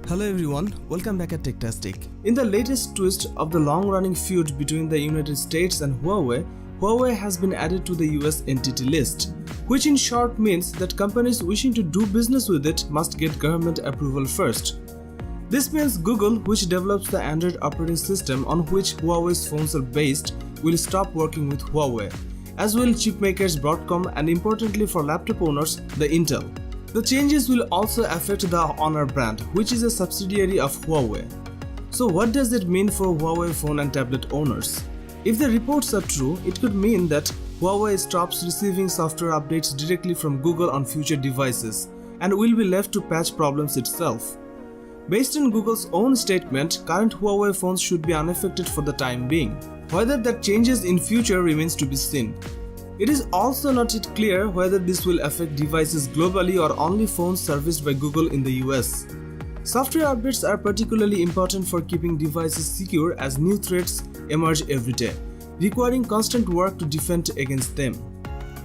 Hello everyone, welcome back at Techtastic. In the latest twist of the long-running feud between the United States and Huawei, Huawei has been added to the US entity list, which in short means that companies wishing to do business with it must get government approval first. This means Google, which develops the Android operating system on which Huawei's phones are based, will stop working with Huawei, as will chipmakers Broadcom and importantly for laptop owners, the Intel. The changes will also affect the Honor brand, which is a subsidiary of Huawei. So what does it mean for Huawei phone and tablet owners? If the reports are true, it could mean that Huawei stops receiving software updates directly from Google on future devices and will be left to patch problems itself. Based on Google's own statement, current Huawei phones should be unaffected for the time being. Whether that changes in future remains to be seen. It is also not yet clear whether this will affect devices globally or only phones serviced by Google in the US. Software updates are particularly important for keeping devices secure as new threats emerge every day, requiring constant work to defend against them.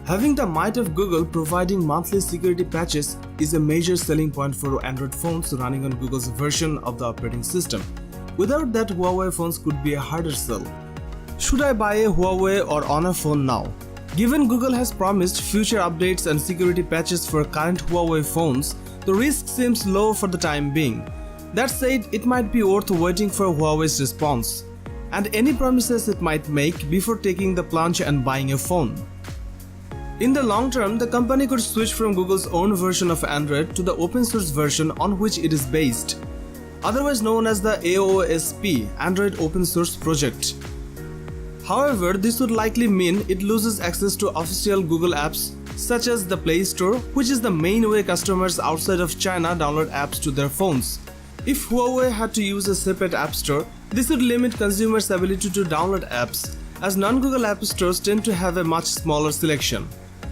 Having the might of Google providing monthly security patches is a major selling point for Android phones running on Google's version of the operating system. Without that, Huawei phones could be a harder sell. Should I buy a Huawei or Honor phone now? Given Google has promised future updates and security patches for current Huawei phones, the risk seems low for the time being. That said, it might be worth waiting for Huawei's response and any promises it might make before taking the plunge and buying a phone. In the long term, the company could switch from Google's own version of Android to the open source version on which it is based, otherwise known as the AOSP, Android Open Source Project. However, this would likely mean it loses access to official Google apps such as the Play Store, which is the main way customers outside of China download apps to their phones. If Huawei had to use a separate app store, this would limit consumers' ability to download apps, as non-Google app stores tend to have a much smaller selection.